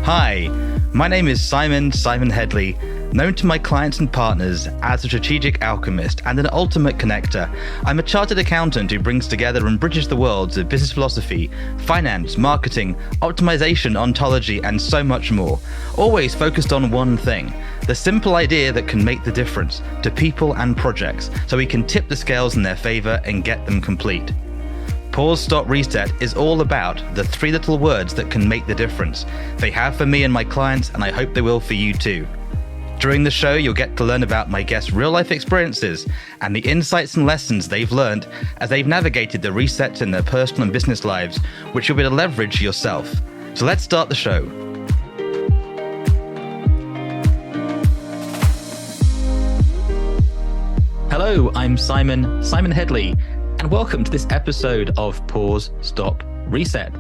Hi, my name is Simon Hedley, known to my clients and partners as a strategic alchemist and an ultimate connector. I'm a chartered accountant who brings together and bridges the worlds of business philosophy, finance, marketing, optimization, ontology, and so much more. Always focused on one thing, the simple idea that can make the difference to people and projects so we can tip the scales in their favor and get them complete. Pause, Stop, Reset is all about the three little words that can make the difference. They have for me and my clients, and I hope they will for you too. During the show, you'll get to learn about my guests' real-life experiences and the insights and lessons they've learned as they've navigated the resets in their personal and business lives, which you'll be able to leverage yourself. So let's start the show. Hello, I'm Simon Hedley, and welcome to this episode of Pause, Stop, Reset.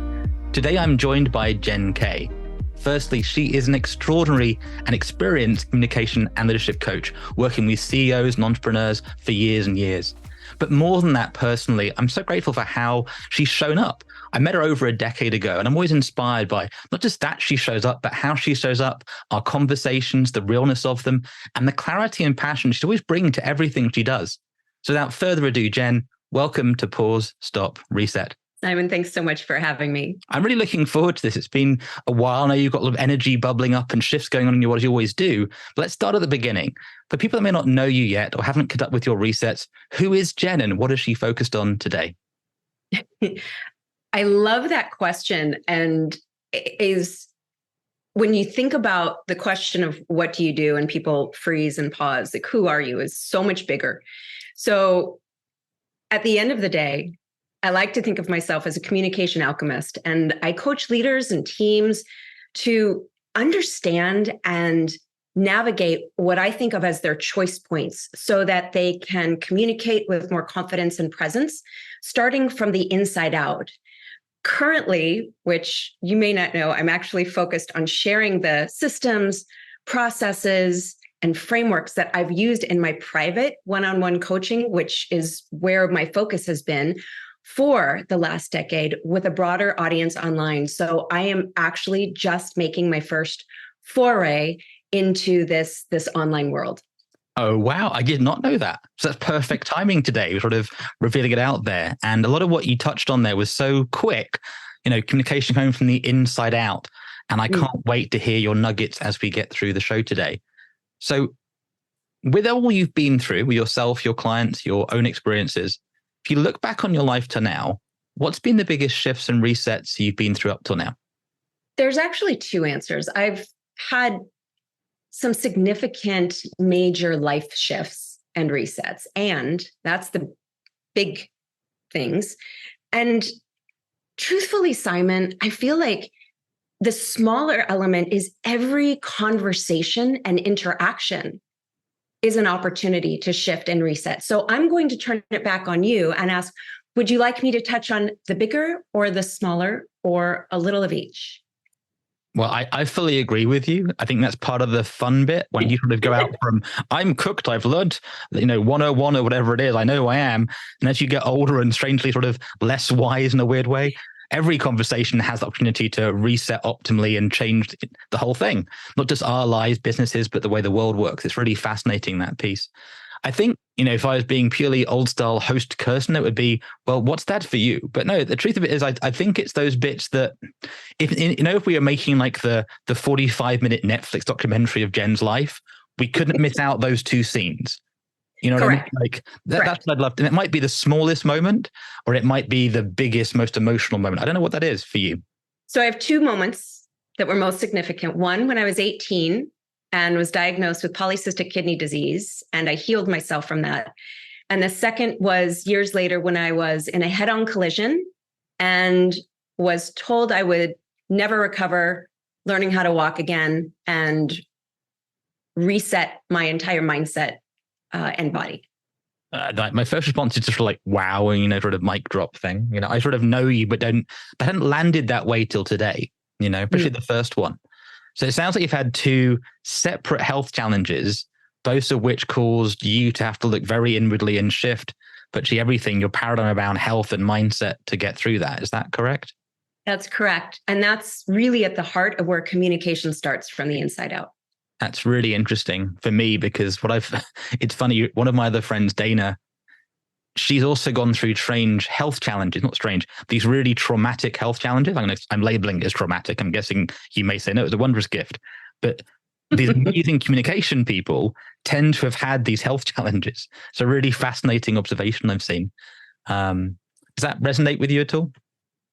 Today I'm joined by Jenn Kaye. Firstly, she is an extraordinary and experienced communication and leadership coach, working with CEOs and entrepreneurs for years and years. But more than that, personally, I'm so grateful for how she's shown up. I met her over a decade ago, and I'm always inspired by not just that she shows up, but how she shows up, our conversations, the realness of them, and the clarity and passion she's always bringing to everything she does. So without further ado, Jenn, welcome to Pause, Stop, Reset. Simon, thanks so much for having me. I'm really looking forward to this. It's been a while. I know you've got a lot of energy bubbling up and shifts going on in you, as you always do. But let's start at the beginning. For people that may not know you yet or haven't kept up with your resets, who is Jenn and what is she focused on today? I love that question. And is when you think about the question of what do you do and people freeze and pause, like who are you is so much bigger. So at the end of the day, I like to think of myself as a communication alchemist, and I coach leaders and teams to understand and navigate what I think of as their choice points so that they can communicate with more confidence and presence, starting from the inside out. Currently, which you may not know, I'm actually focused on sharing the systems, processes, and frameworks that I've used in my private one-on-one coaching, which is where my focus has been for the last decade with a broader audience online. So I am actually just making my first foray into this online world. Oh, wow. I did not know that. So that's perfect timing today, sort of revealing it out there. And a lot of what you touched on there was so quick, communication coming from the inside out. And I can't wait to hear your nuggets as we get through the show today. So with all you've been through with yourself, your clients, your own experiences, if you look back on your life to now, what's been the biggest shifts and resets you've been through up till now? There's actually two answers. I've had some significant major life shifts and resets, and that's the big things. And truthfully, Simon, I feel like the smaller element is every conversation and interaction is an opportunity to shift and reset. So I'm going to turn it back on you and ask, would you like me to touch on the bigger or the smaller or a little of each? Well, I fully agree with you. I think that's part of the fun bit when you sort of go out from, I'm cooked, I've learned, 101 or whatever it is, I know who I am. And as you get older and strangely sort of less wise in a weird way, every conversation has the opportunity to reset optimally and change the whole thing. Not just our lives, businesses, but the way the world works. It's really fascinating, that piece. I think, if I was being purely old style host Kirsten, it would be, well, what's that for you? But no, the truth of it is, I think it's those bits that, if we were making like the 45-minute Netflix documentary of Jenn's life, we couldn't miss out those two scenes. You know what Correct. I mean? Like that's what I'd love to. And it might be the smallest moment, or it might be the biggest, most emotional moment. I don't know what that is for you. So I have two moments that were most significant. One, when I was 18 and was diagnosed with polycystic kidney disease, and I healed myself from that. And the second was years later when I was in a head-on collision and was told I would never recover, learning how to walk again and reset my entire mindset and body. My first response is just like, wow, and sort of mic drop thing. I sort of know you, but I hadn't landed that way till today, especially the first one. So it sounds like you've had two separate health challenges, both of which caused you to have to look very inwardly and shift virtually everything, your paradigm around health and mindset to get through that. Is that correct? That's correct. And that's really at the heart of where communication starts, from the inside out. That's really interesting for me because it's funny, one of my other friends, Dana, she's also gone through strange health challenges, not strange, these really traumatic health challenges. I'm labeling it as traumatic. I'm guessing you may say, no, it's a wondrous gift. But these amazing communication people tend to have had these health challenges. So really fascinating observation I've seen. Does that resonate with you at all?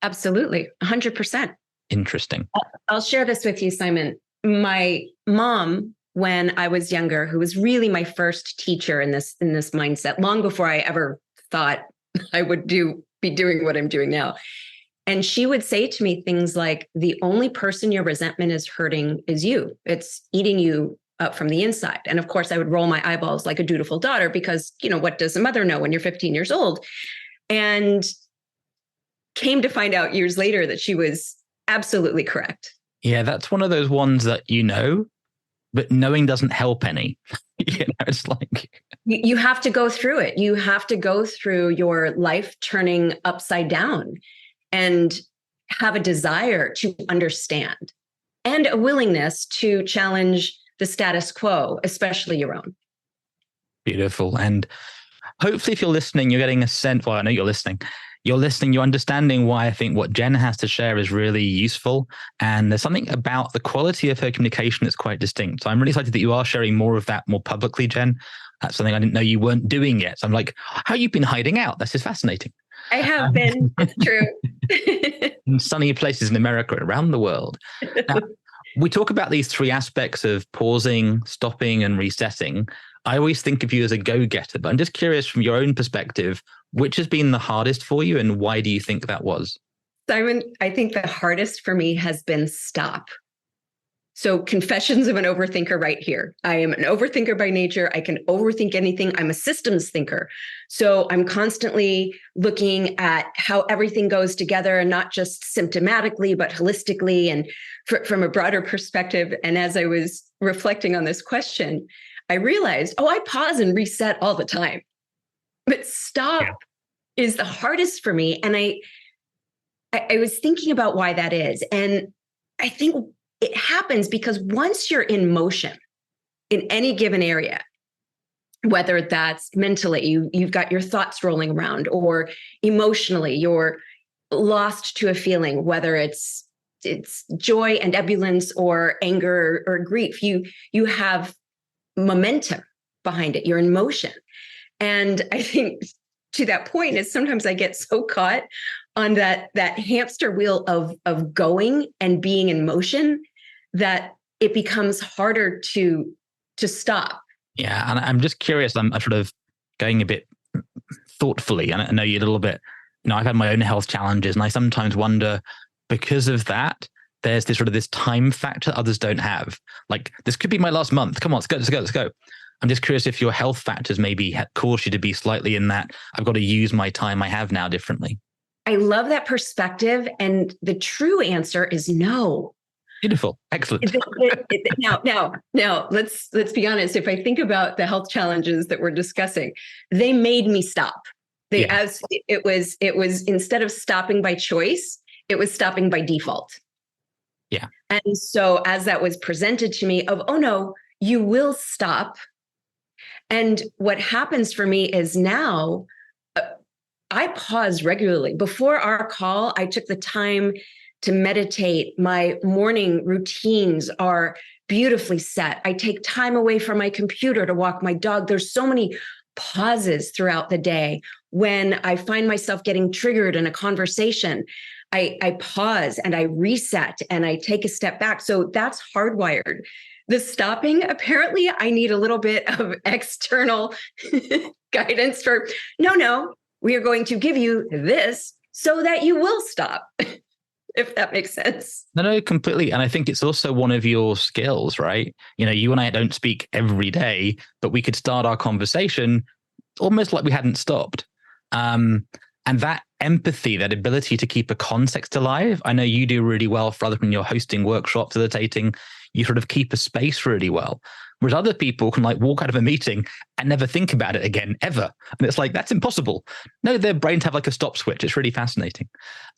Absolutely. 100%. Interesting. I'll share this with you, Simon. My mom, when I was younger, who was really my first teacher in this mindset, long before I ever thought I would be doing what I'm doing now. And she would say to me things like, the only person your resentment is hurting is you. It's eating you up from the inside. And of course, I would roll my eyeballs like a dutiful daughter because, what does a mother know when you're 15 years old? And came to find out years later that she was absolutely correct. Yeah, that's one of those ones that but knowing doesn't help any. It's like you have to go through it. You have to go through your life turning upside down and have a desire to understand and a willingness to challenge the status quo, especially your own. Beautiful. And hopefully if you're listening, you're getting a sense, well, I know you're listening, you're understanding why I think what Jenn has to share is really useful. And there's something about the quality of her communication that's quite distinct. So I'm really excited that you are sharing more of that more publicly, Jenn. That's something I didn't know you weren't doing yet. So I'm like, how you've been hiding out? This is fascinating. I have been. It's true. In sunny places in America, around the world. Now, we talk about these three aspects of pausing, stopping, and resetting. I always think of you as a go-getter, but I'm just curious from your own perspective, which has been the hardest for you and why do you think that was? Simon, I think the hardest for me has been stop. So confessions of an overthinker right here. I am an overthinker by nature. I can overthink anything. I'm a systems thinker. So I'm constantly looking at how everything goes together and not just symptomatically, but holistically and from a broader perspective. And as I was reflecting on this question, I realized, I pause and reset all the time. But stop is the hardest for me. And I was thinking about why that is. And I think it happens because once you're in motion in any given area, whether that's mentally, you've got your thoughts rolling around, or emotionally, you're lost to a feeling, whether it's joy and ebullience or anger or grief, you have momentum behind it. You're in motion. And I think to that point is sometimes I get so caught on that hamster wheel of going and being in motion that it becomes harder to stop. Yeah. And I'm just curious, I'm sort of going a bit thoughtfully, and I know you a little bit, I've had my own health challenges, and I sometimes wonder, because of that, there's this time factor others don't have. Like, this could be my last month. Come on, let's go. I'm just curious if your health factors maybe caused you to be slightly in that, I've got to use my time I have now differently. I love that perspective. And the true answer is no. Beautiful. Excellent. Now, let's be honest. If I think about the health challenges that we're discussing, they made me stop. As it was instead of stopping by choice, it was stopping by default. Yeah. And so as that was presented to me of, oh no, you will stop. And what happens for me is now I pause regularly. Before our call, I took the time to meditate. My morning routines are beautifully set. I take time away from my computer to walk my dog. There's so many pauses throughout the day. When I find myself getting triggered in a conversation, I pause and I reset and I take a step back. So that's hardwired. The stopping, apparently, I need a little bit of external guidance for, no, we are going to give you this so that you will stop. If that makes sense. No, completely. And I think it's also one of your skills, right? You and I don't speak every day, but we could start our conversation almost like we hadn't stopped. And that empathy, that ability to keep a context alive, I know you do really well for other when you're hosting workshops, facilitating, you sort of keep a space really well. Whereas other people can like walk out of a meeting and never think about it again, ever. And it's like, that's impossible. No, their brains have like a stop switch. It's really fascinating.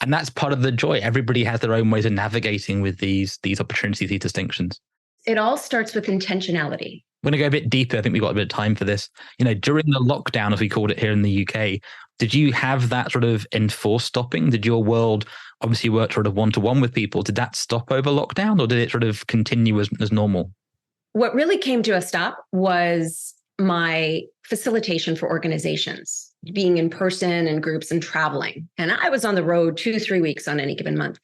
And that's part of the joy. Everybody has their own ways of navigating with these opportunities, these distinctions. It all starts with intentionality. We're going to go a bit deeper. I think we've got a bit of time for this. You know, during the lockdown, as we called it here in the UK, did you have that sort of enforced stopping? Did your world obviously work sort of one-to-one with people? Did that stop over lockdown, or did it sort of continue as normal? What really came to a stop was my facilitation for organizations, being in person and groups and traveling. And I was on the road 2-3 weeks on any given month.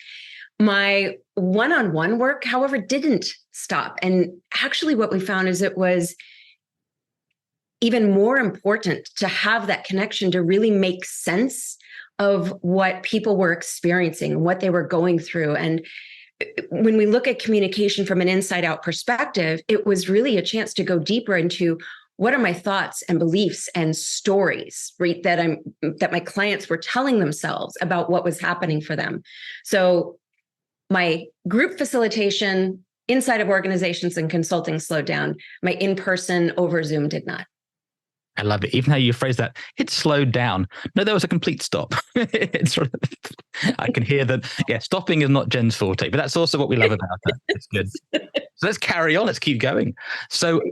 My one-on-one work, however, didn't stop. And actually what we found is it was even more important to have that connection to really make sense of what people were experiencing, what they were going through. And when we look at communication from an inside out perspective, it was really a chance to go deeper into what are my thoughts and beliefs and stories, right, that my clients were telling themselves about what was happening for them. So my group facilitation inside of organizations and consulting slowed down. My in-person over Zoom did not. I love it. Even how you phrase that, it slowed down. No, there was a complete stop. It's sort of, I can hear that. Yeah, stopping is not Jenn's forte, but that's also what we love about it. It's good. So let's carry on. Let's keep going. So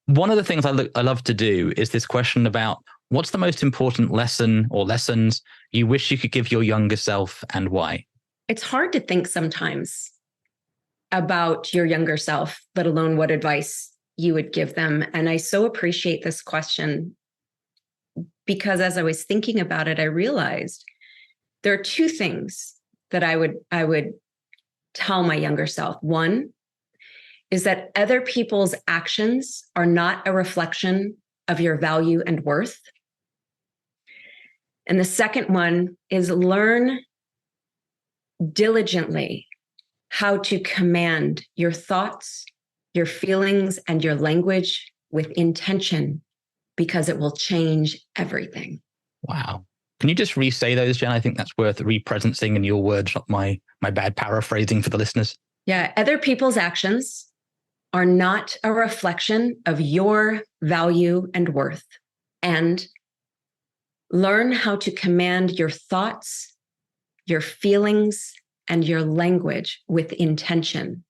one of the things I love to do is this question about what's the most important lesson or lessons you wish you could give your younger self and why? It's hard to think sometimes about your younger self, let alone what advice you would give them. And I so appreciate this question because as I was thinking about it, I realized there are two things that I would tell my younger self. One is that other people's actions are not a reflection of your value and worth. And the second one is learn diligently how to command your thoughts, your feelings, and your language with intention, because it will change everything. Wow. Can you just re-say those, Jenn? I think that's worth represencing in your words, not my bad paraphrasing for the listeners. Yeah. Other people's actions are not a reflection of your value and worth. And learn how to command your thoughts, your feelings, and your language with intention.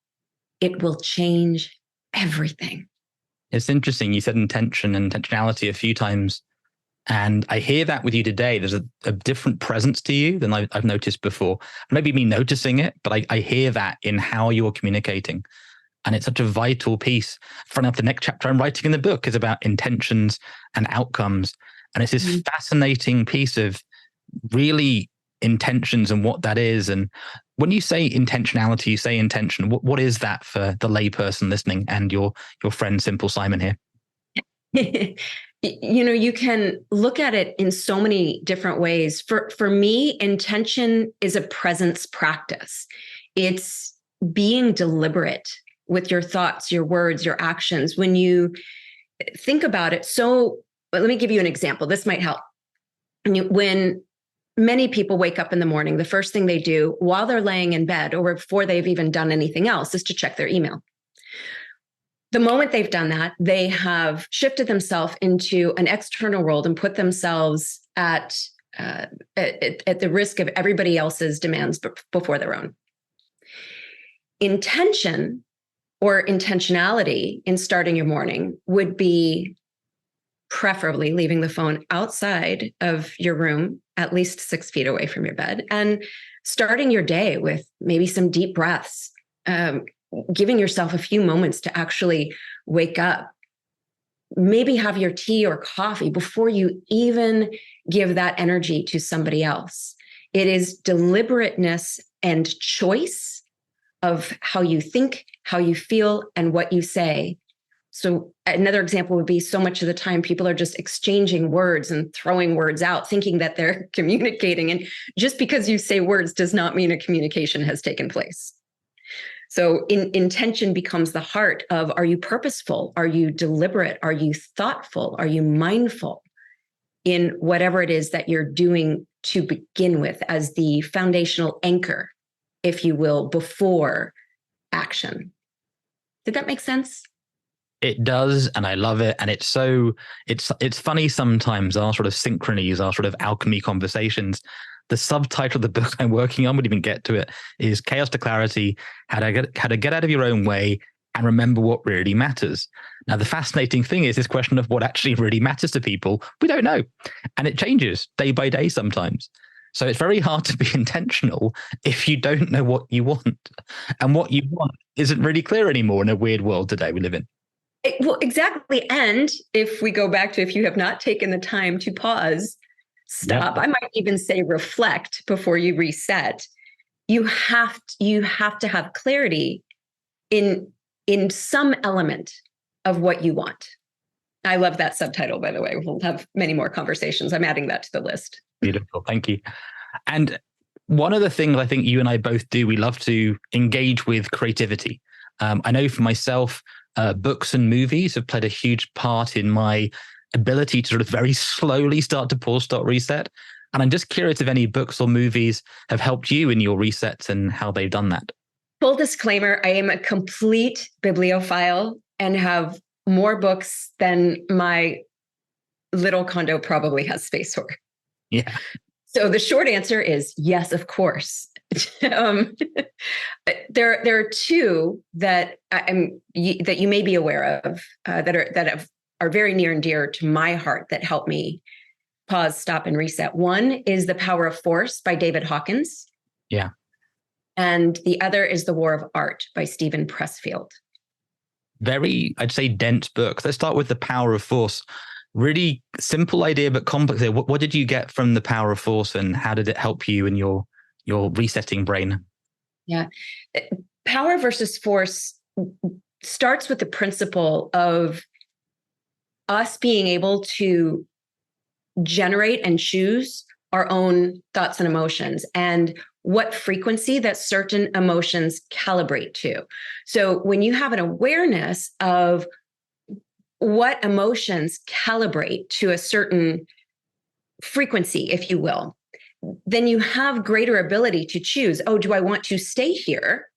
It will change everything. It's interesting. You said intention and intentionality a few times. And I hear that with you today. There's a different presence to you than I've noticed before. Maybe me noticing it, but I hear that in how you're communicating. And it's such a vital piece. Funny enough, the next chapter I'm writing in the book is about intentions and outcomes. And it's this fascinating piece of really intentions and what that is. And when you say intentionality, you say intention. What is that for the layperson listening and your friend Simple Simon here? You know, you can look at it in so many different ways. For me, intention is a presence practice. It's being deliberate with your thoughts, your words, your actions. When you think about it, let me give you an example. This might help. When many people wake up in the morning, the first thing they do while they're laying in bed or before they've even done anything else is to check their email. The moment they've done that, they have shifted themselves into an external world and put themselves at the risk of everybody else's demands before their own. Intention or intentionality in starting your morning would be preferably leaving the phone outside of your room, at least 6 feet away from your bed, and starting your day with maybe some deep breaths, giving yourself a few moments to actually wake up, maybe have your tea or coffee before you even give that energy to somebody else. It is deliberateness and choice of how you think, how you feel, and what you say. So another example would be so much of the time people are just exchanging words and throwing words out, thinking that they're communicating. And just because you say words does not mean a communication has taken place. So intention becomes the heart of, are you purposeful? Are you deliberate? Are you thoughtful? Are you mindful in whatever it is that you're doing to begin with as the foundational anchor, if you will, before action? Did that make sense? It does, and I love it. And it's funny sometimes, our sort of synchronies, our sort of alchemy conversations. The subtitle of the book I'm working on, we'll even get to it, is Chaos to Clarity, how to get out of your own way and remember what really matters. Now, the fascinating thing is this question of what actually really matters to people, we don't know. And it changes day by day sometimes. So it's very hard to be intentional if you don't know what you want. And what you want isn't really clear anymore in a weird world today we live in. Well, exactly. And if we go back to, if you have not taken the time to pause, stop, I might even say reflect before you reset, you have to have clarity in some element of what you want. I love that subtitle, by the way. We'll have many more conversations. I'm adding that to the list. Beautiful. Thank you. And one of the things I think you and I both do, we love to engage with creativity. I know for myself, books and movies have played a huge part in my ability to sort of very slowly start to pause, start, reset. And I'm just curious if any books or movies have helped you in your resets and how they've done that. Full disclaimer, I am a complete bibliophile and have more books than my little condo probably has space for. Yeah. So the short answer is yes, of course. There are two that that you may be aware of that are very near and dear to my heart that help me pause, stop, and reset. One is The Power of Force by David Hawkins. Yeah. And the other is The War of Art by Stephen Pressfield. Very, I'd say, dense book. Let's start with The Power of Force. Really simple idea, but complex. What did you get from The Power of Force, and how did it help you in your resetting brain? Yeah. Power versus force starts with the principle of us being able to generate and choose our own thoughts and emotions, and what frequency that certain emotions calibrate to. So when you have an awareness of what emotions calibrate to a certain frequency, if you will, then you have greater ability to choose, oh, do I want to stay here?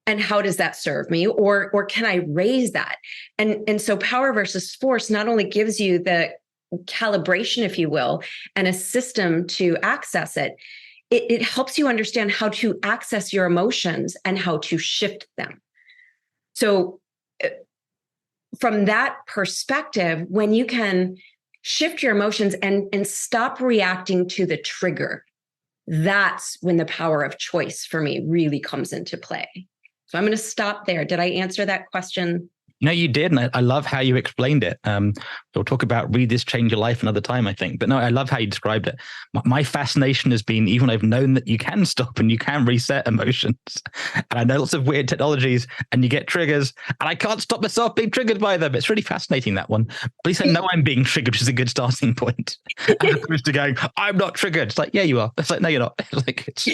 And how does that serve me? Or can I raise that? And so power versus force not only gives you the calibration, if you will, and a system to access it, it helps you understand how to access your emotions and how to shift them. So from that perspective, when you can shift your emotions and stop reacting to the trigger, that's when the power of choice for me really comes into play. So I'm going to stop there. Did I answer that question? No, you did. And I love how you explained it. We'll talk about Read This, Change Your Life another time, I think. But no, I love how you described it. My fascination has been, even I've known that you can stop and you can reset emotions. And I know lots of weird technologies and you get triggers and I can't stop myself being triggered by them. It's really fascinating, that one. At least I know I'm being triggered, which is a good starting point. As opposed to going, I'm not triggered. It's like, yeah, you are. It's like, no, you're not. It's like, it's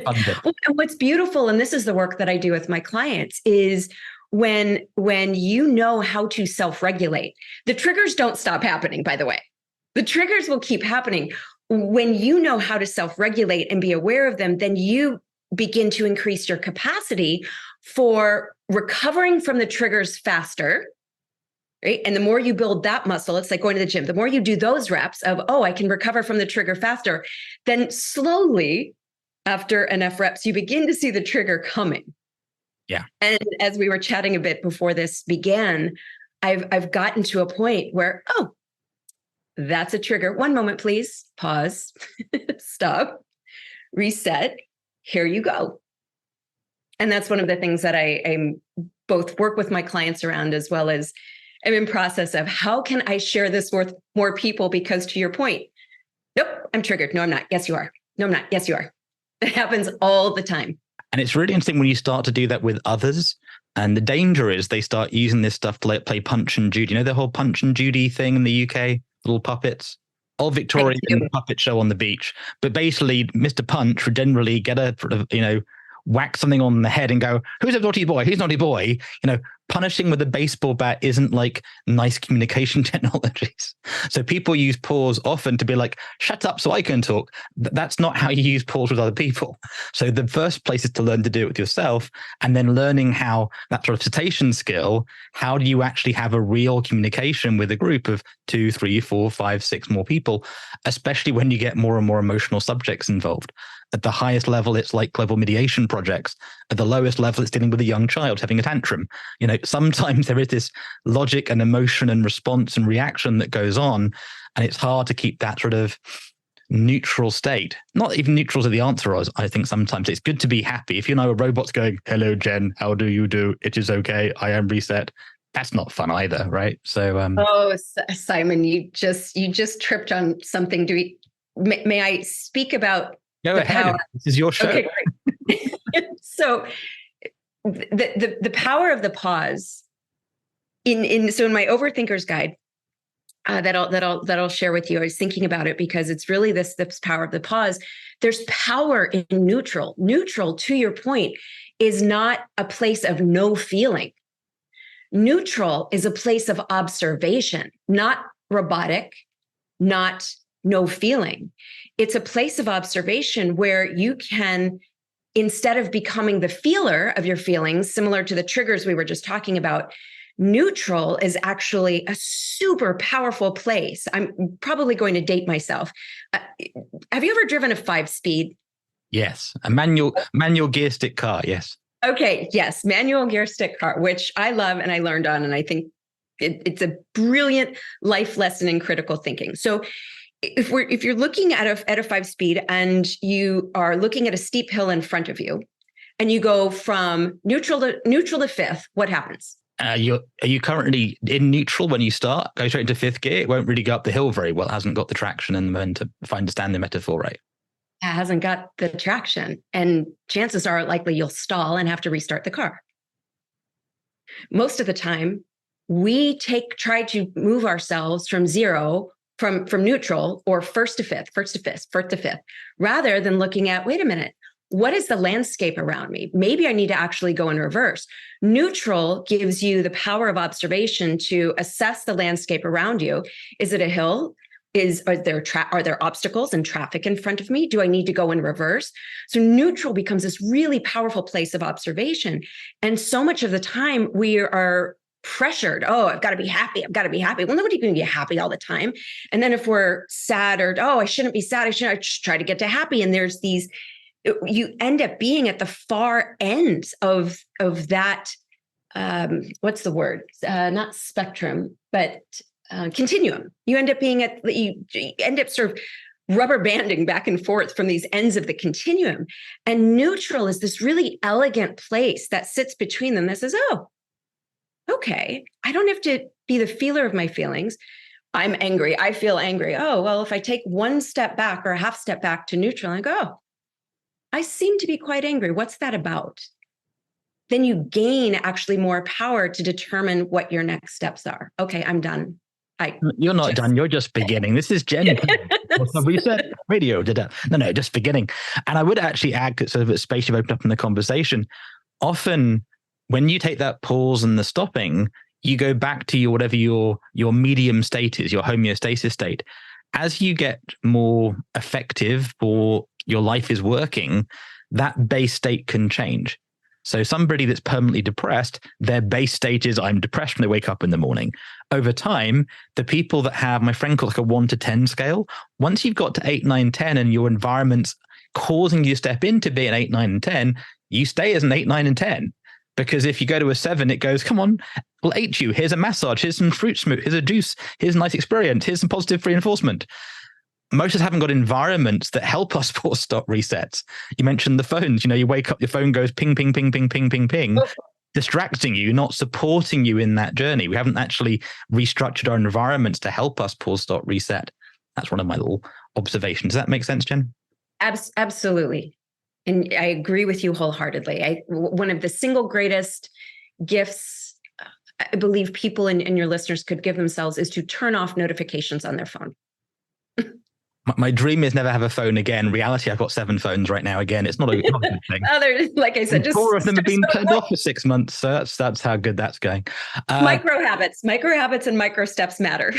fun bit. And what's beautiful, and this is the work that I do with my clients, is when you know how to self-regulate. The triggers don't stop happening, by the way. The triggers will keep happening. When you know how to self-regulate and be aware of them, then you begin to increase your capacity for recovering from the triggers faster, right? And the more you build that muscle, it's like going to the gym. The more you do those reps of, oh, I can recover from the trigger faster, then slowly, after enough reps, you begin to see the trigger coming. Yeah. And as we were chatting a bit before this began, I've gotten to a point where, oh, that's a trigger. One moment, please. Pause. Stop. Reset. Here you go. And that's one of the things that I both work with my clients around, as well as I'm in process of how can I share this with more people? Because to your point, nope, I'm triggered. No, I'm not. Yes, you are. No, I'm not. Yes, you are. It happens all the time. And it's really interesting when you start to do that with others. And the danger is they start using this stuff to play Punch and Judy. You know, the whole Punch and Judy thing in the UK, little puppets, old Victorian puppet show on the beach. But basically, Mr. Punch would generally get a sort of, whack something on the head and go, who's a naughty boy? Who's a naughty boy? Punishing with a baseball bat isn't like nice communication technologies. So people use pause often to be like, shut up so I can talk. That's not how you use pause with other people. So the first place is to learn to do it with yourself, and then learning how that sort of citation skill, how do you actually have a real communication with a group of 2, 3, 4, 5, 6 more people, especially when you get more and more emotional subjects involved. At the highest level, it's like global mediation projects. At the lowest level, it's dealing with a young child having a tantrum. Sometimes there is this logic and emotion and response and reaction that goes on, and it's hard to keep that sort of neutral state. Not even neutral to the answer. I think sometimes it's good to be happy. If a robot's going, hello, Jen, how do you do? It is okay. I am reset. That's not fun either, right? So, Simon, you just tripped on something. May I speak about go ahead. Power? This is your show. Okay, great. So the power of the pause in my Overthinker's Guide that I'll share with you. I was thinking about it because it's really this power of the pause. There's power in neutral. Neutral, to your point, is not a place of no feeling. Neutral is a place of observation, not robotic, not no feeling. It's a place of observation where you can, instead of becoming the feeler of your feelings, similar to the triggers we were just talking about, neutral is actually a super powerful place. I'm probably going to date myself. Have you ever driven a 5-speed? Yes, a manual gear stick car. Yes. Okay. Yes, manual gear stick car, which I love and I learned on, and I think it's a brilliant life lesson in critical thinking. So if you're looking at a 5-speed and you are looking at a steep hill in front of you, and you go from neutral to fifth, what happens? Are you currently in neutral when you start? Go straight into 5th gear. It won't really go up the hill very well. It hasn't got the traction and the momentum, if I understand the metaphor right. It hasn't got the traction, and chances are likely you'll stall and have to restart the car. Most of the time, we try to move ourselves from zero, from neutral, or first to fifth, rather than looking at, wait a minute, what is the landscape around me? Maybe I need to actually go in reverse. Neutral gives you the power of observation to assess the landscape around you. Is it a hill? Are there obstacles and traffic in front of me? Do I need to go in reverse? So neutral becomes this really powerful place of observation. And so much of the time we are pressured. Oh, I've got to be happy. Well, nobody can be happy all the time. And then if we're sad, or, oh, I shouldn't be sad. I just try to get to happy. And there's you end up being at the far end of that. What's the word? Not spectrum, but continuum. You end up you end up sort of rubber banding back and forth from these ends of the continuum. And neutral is this really elegant place that sits between them that says, oh, okay, I don't have to be the feeler of my feelings. I'm angry. I feel angry. Oh, well, if I take one step back or a half step back to neutral and go, oh, I seem to be quite angry. What's that about? Then you gain actually more power to determine what your next steps are. Okay, I'm done. You're not done. You're just beginning. This is Jenn Kaye. Reset radio. No, just beginning. And I would actually add, sort of a space you've opened up in the conversation. Often, when you take that pause and the stopping, you go back to whatever your medium state is, your homeostasis state. As you get more effective, or your life is working, that base state can change. So somebody that's permanently depressed, their base state is, I'm depressed when they wake up in the morning. Over time, the people that have, my friend calls like a 1 to 10 scale, once you've got to 8, 9, 10, and your environment's causing you to step into being 8, 9, and 10, you stay as an 8, 9, and 10. Because if you go to a 7, it goes, come on, we'll 8 you. Here's a massage. Here's some fruit smoothie. Here's a juice. Here's a nice experience. Here's some positive reinforcement. Most of us haven't got environments that help us pause, stop, resets. You mentioned the phones. You wake up, your phone goes ping, ping, ping, ping, ping, ping, ping, distracting you, not supporting you in that journey. We haven't actually restructured our environments to help us pause, stop, reset. That's one of my little observations. Does that make sense, Jenn? Absolutely. And I agree with you wholeheartedly. One of the single greatest gifts I believe people and your listeners could give themselves is to turn off notifications on their phone. My dream is never have a phone again. Reality, I've got 7 phones right now. Again, it's not a good thing. Like I said, And 4 of them have been turned off for 6 months. So that's how good that's going. Micro habits and micro steps matter.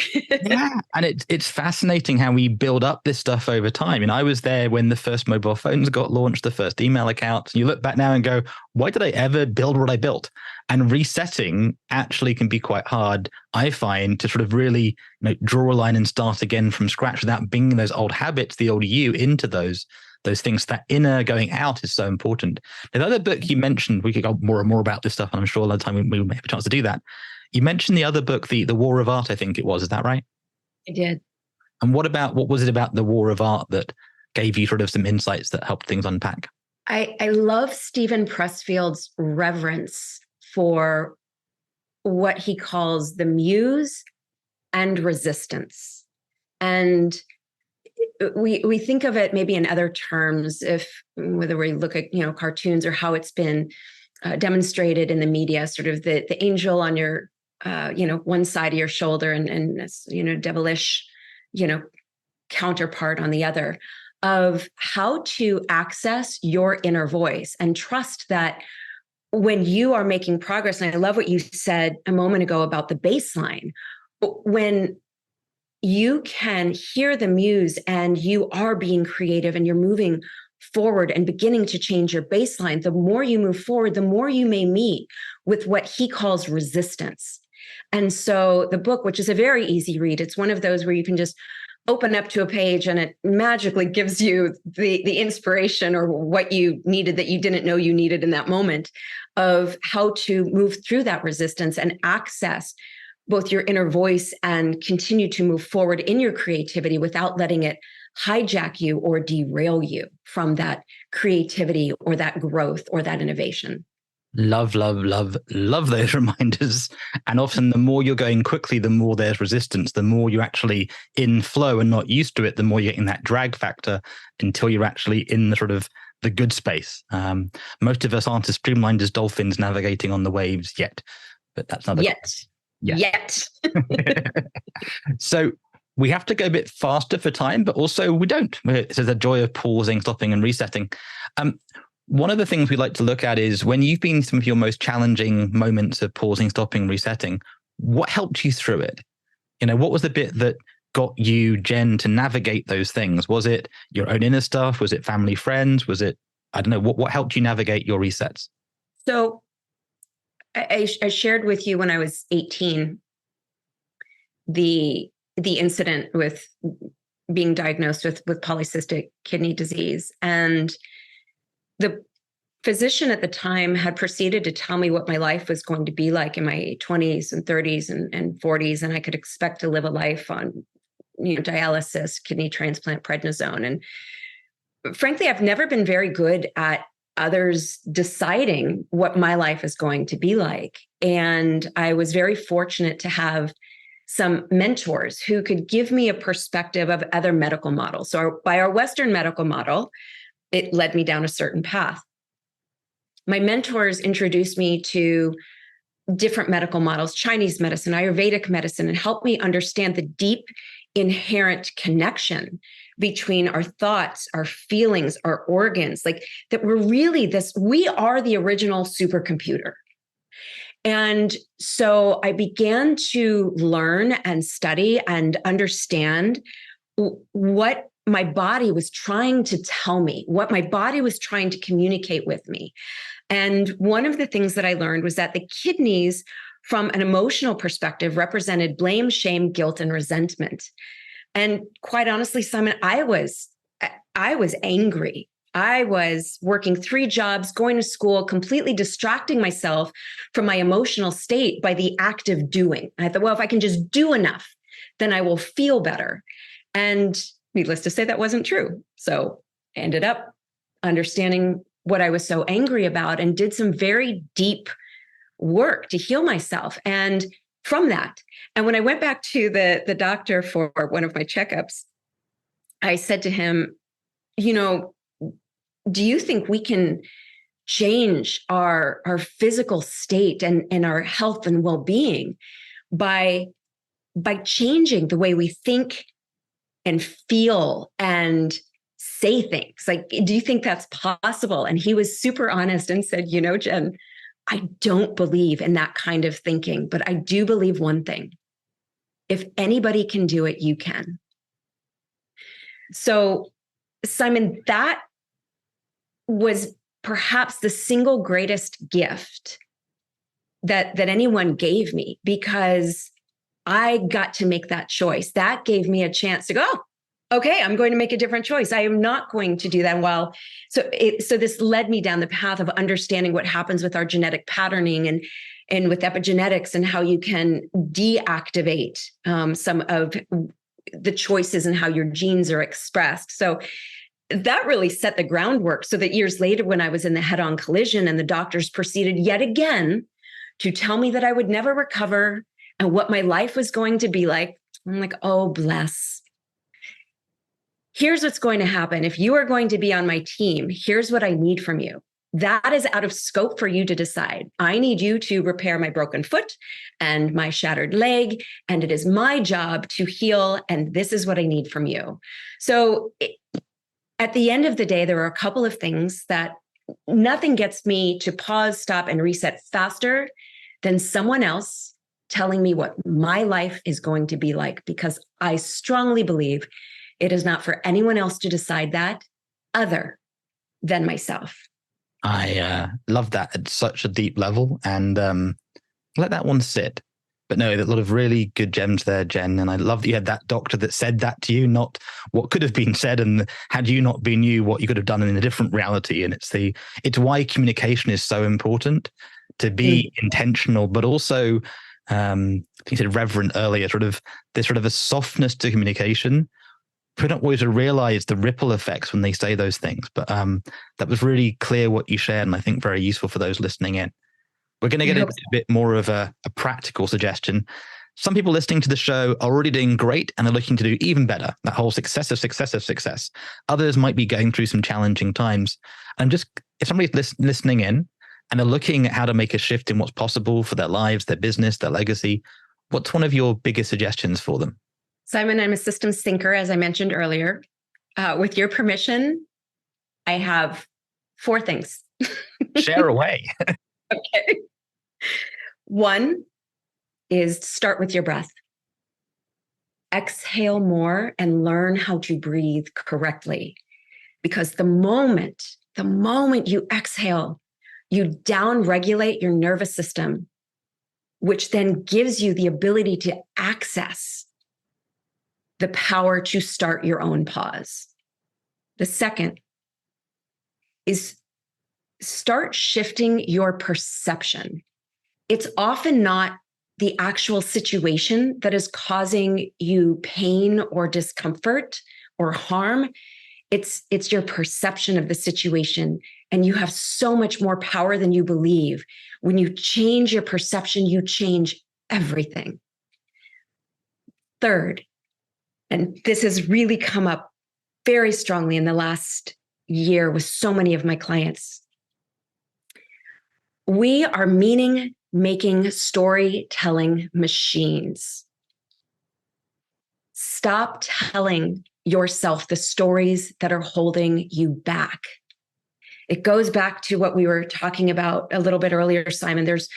Yeah, and it's fascinating how we build up this stuff over time. And I was there when the first mobile phones got launched, the first email accounts. You look back now and go, why did I ever build what I built? And resetting actually can be quite hard, I find, to sort of really draw a line and start again from scratch without bringing those old habits, the old you, into those things. That inner going out is so important. The other book you mentioned, we could go more and more about this stuff, and I'm sure another time we may have a chance to do that. You mentioned the other book, the War of Art, I think it was. Is that right? I did. And what was it about the War of Art that gave you sort of some insights that helped things unpack? I love Stephen Pressfield's reverence for what he calls the muse and resistance. And we think of it maybe in other terms, whether we look at cartoons or how it's been demonstrated in the media, sort of the angel on your one side of your shoulder and this devilish counterpart on the other, of how to access your inner voice and trust that when you are making progress. And I love what you said a moment ago about the baseline. When you can hear the muse and you are being creative and you're moving forward and beginning to change your baseline, the more you move forward, the more you may meet with what he calls resistance. And so the book, which is a very easy read, it's one of those where you can just open up to a page and it magically gives you the inspiration or what you needed that you didn't know you needed in that moment, of how to move through that resistance and access both your inner voice and continue to move forward in your creativity without letting it hijack you or derail you from that creativity or that growth or that innovation. Love those reminders. And often the more you're going quickly, the more there's resistance. The more you're actually in flow and not used to it, the more you're in that drag factor until you're actually in the sort of the good space. Most of us aren't as streamlined as dolphins navigating on the waves yet, but that's another. Yet. So we have to go a bit faster for time, but also we don't. It's the joy of pausing, stopping, and resetting. One of the things we like to look at is when you've been some of your most challenging moments of pausing, stopping, resetting, what helped you through it? What was the bit that got you, Jenn, to navigate those things? Was it your own inner stuff? Was it family, friends? Was it, I don't know, what helped you navigate your resets? So I shared with you when I was 18, the incident with being diagnosed with polycystic kidney disease. And the physician at the time had proceeded to tell me what my life was going to be like in my 20s and 30s and 40s. And I could expect to live a life on, dialysis, kidney transplant, prednisone. And frankly, I've never been very good at others deciding what my life is going to be like. And I was very fortunate to have some mentors who could give me a perspective of other medical models. So by our Western medical model, it led me down a certain path. My mentors introduced me to different medical models, Chinese medicine, Ayurvedic medicine, and helped me understand the deep inherent connection between our thoughts, our feelings, our organs, like that we are the original supercomputer. And so I began to learn and study and understand what my body was trying to tell me, what my body was trying to communicate with me. And one of the things that I learned was that the kidneys, from an emotional perspective, represented blame, shame, guilt, and resentment. And quite honestly, Simon, I was angry. I was working 3 jobs, going to school, completely distracting myself from my emotional state by the act of doing. I thought, well, if I can just do enough, then I will feel better. And needless to say, that wasn't true. So I ended up understanding what I was so angry about and did some very deep work to heal myself. And from that, and when I went back to the doctor for one of my checkups, I said to him, do you think we can change our physical state and our health and well-being by changing the way we think and feel and say things. Like, do you think that's possible? And he was super honest and said, Jenn, I don't believe in that kind of thinking, but I do believe one thing. If anybody can do it, you can. So, Simon, that was perhaps the single greatest gift that anyone gave me, because I got to make that choice. That gave me a chance to go, okay, I'm going to make a different choice. I am not going to do that. So this led me down the path of understanding what happens with our genetic patterning and with epigenetics, and how you can deactivate some of the choices and how your genes are expressed. So that really set the groundwork, so that years later, when I was in the head-on collision and the doctors proceeded yet again to tell me that I would never recover and what my life was going to be like, I'm like, oh, bless. Here's what's going to happen. If you are going to be on my team, here's what I need from you. That is out of scope for you to decide. I need you to repair my broken foot and my shattered leg, and it is my job to heal, and this is what I need from you. So at the end of the day, there are a couple of things that nothing gets me to pause, stop, and reset faster than someone else telling me what my life is going to be like, because I strongly believe it is not for anyone else to decide that other than myself. I love that at such a deep level, and let that one sit. But no, a lot of really good gems there, Jenn. And I love that you had that doctor that said that to you, not what could have been said. And had you not been you, what you could have done in a different reality. And it's why communication is so important, to be intentional, but also, I think you said reverent earlier, there's a softness to communication. We don't always realize the ripple effects when they say those things. But that was really clear what you shared, and I think very useful for those listening in. We're going to get into a bit more of a practical suggestion. Some people listening to the show are already doing great and are looking to do even better. That whole success of success of success. Others might be going through some challenging times. And just, if somebody's listening in and are looking at how to make a shift in what's possible for their lives, their business, their legacy, what's one of your biggest suggestions for them? Simon, I'm a systems thinker, as I mentioned earlier. With your permission, I have 4 things. Share away. Okay. One is start with your breath. Exhale more and learn how to breathe correctly. Because the moment you exhale, you down-regulate your nervous system, which then gives you the ability to access the power to start your own pause. The second is start shifting your perception. It's often not the actual situation that is causing you pain or discomfort or harm. It's your perception of the situation. And you have so much more power than you believe. When you change your perception, you change everything. Third, and this has really come up very strongly in the last year with so many of my clients. We are meaning-making storytelling machines. Stop telling yourself the stories that are holding you back. It goes back to what we were talking about a little bit earlier, Simon. There's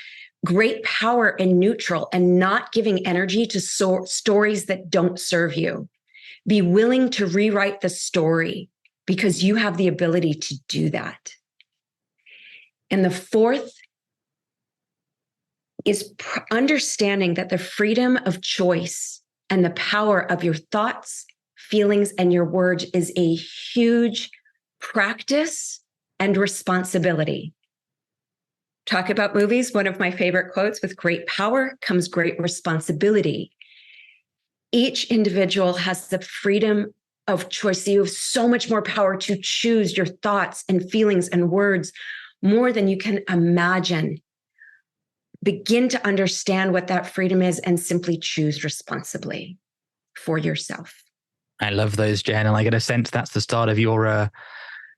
great power in neutral and not giving energy to stories that don't serve you. Be willing to rewrite the story, because you have the ability to do that. And the fourth is understanding that the freedom of choice and the power of your thoughts, feelings, and your words is a huge practice and responsibility. Talk about movies. One of my favorite quotes: with great power comes great responsibility. Each individual has the freedom of choice. You have so much more power to choose your thoughts and feelings and words, more than you can imagine. Begin to understand what that freedom is and simply choose responsibly for yourself. I love those, Jenn. And I get a sense that's the start of your,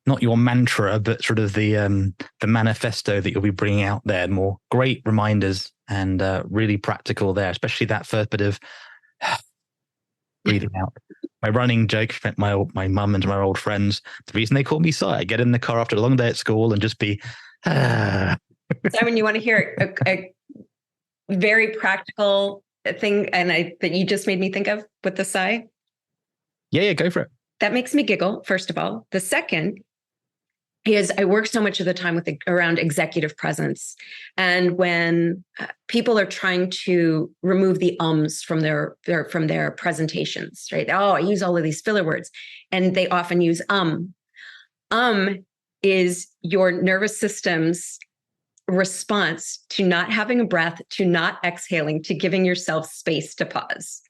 not your mantra, but sort of the manifesto that you'll be bringing out there. More great reminders and really practical there, especially that first bit of breathing out. My running joke, my mum and my old friends, the reason they call me Si, I get in the car after a long day at school and just be, Simon, you want to hear a very practical thing that you just made me think of with the sigh? Yeah, go for it. That makes me giggle, first of all. The second is I work so much of the time around executive presence. And when people are trying to remove the ums from their presentations, right? Oh, I use all of these filler words. And they often use is your nervous system's response to not having a breath, to not exhaling, to giving yourself space to pause.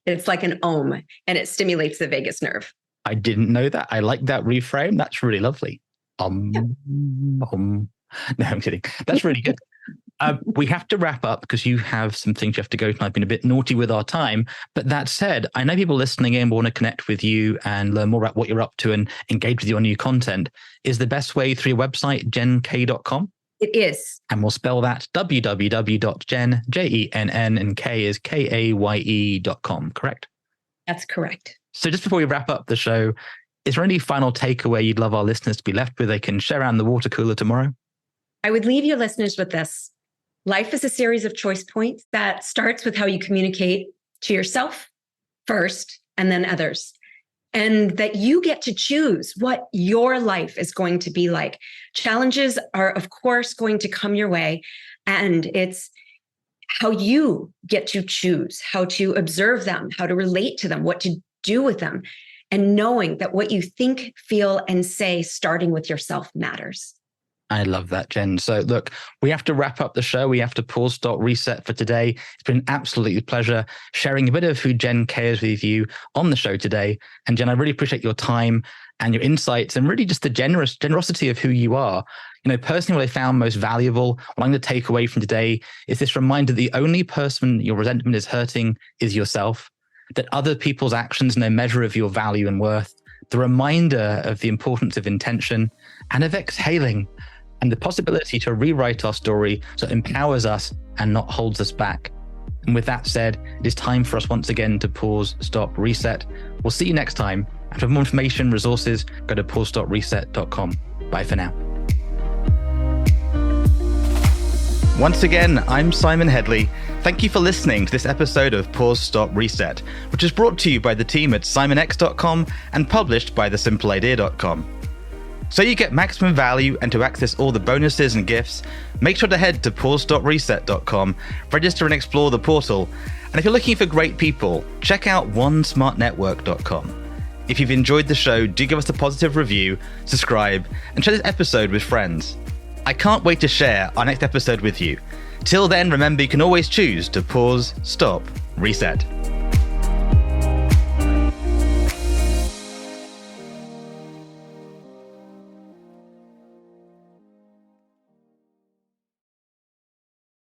It's like an om, and it stimulates the vagus nerve. I didn't know that. I like that reframe. That's really lovely. No, I'm kidding. That's really good. We have to wrap up because you have some things you have to go to. I've been a bit naughty with our time. But that said, I know people listening in want to connect with you and learn more about what you're up to and engage with you on new content. Is the best way through your website, jennkaye.com? It is. And we'll spell that www.jenn, Jenn, and K is KAYE.com, correct? That's correct. So just before we wrap up the show, is there any final takeaway you'd love our listeners to be left with they can share around the water cooler tomorrow? I would leave your listeners with this. Life is a series of choice points that starts with how you communicate to yourself first and then others. And that you get to choose what your life is going to be like. Challenges are, of course, going to come your way. And it's how you get to choose how to observe them, how to relate to them, what to do with them. And knowing that what you think, feel, and say, starting with yourself, matters. I love that, Jenn. So look, we have to wrap up the show. We have to pause, stop, reset for today. It's been absolutely a pleasure sharing a bit of who Jenn Kaye is with you on the show today. And Jenn, I really appreciate your time and your insights and really just the generosity of who you are. You know, personally, what I found most valuable, what I'm going to take away from today is this reminder that the only person your resentment is hurting is yourself, that other people's actions are no measure of your value and worth, the reminder of the importance of intention and of exhaling, and the possibility to rewrite our story so it empowers us and not holds us back. And with that said, it is time for us once again to pause, stop, reset. We'll see you next time. And for more information, resources, go to pausestopreset.com. Bye for now. Once again, I'm Simon Hedley. Thank you for listening to this episode of Pause, Stop, Reset, which is brought to you by the team at simonx.com and published by thesimpleidea.com. So you get maximum value and to access all the bonuses and gifts, make sure to head to pausestopreset.com, register and explore the portal. And if you're looking for great people, check out onesmartnetwork.com. If you've enjoyed the show, do give us a positive review, subscribe, and share this episode with friends. I can't wait to share our next episode with you. Till then, remember you can always choose to pause, stop, reset.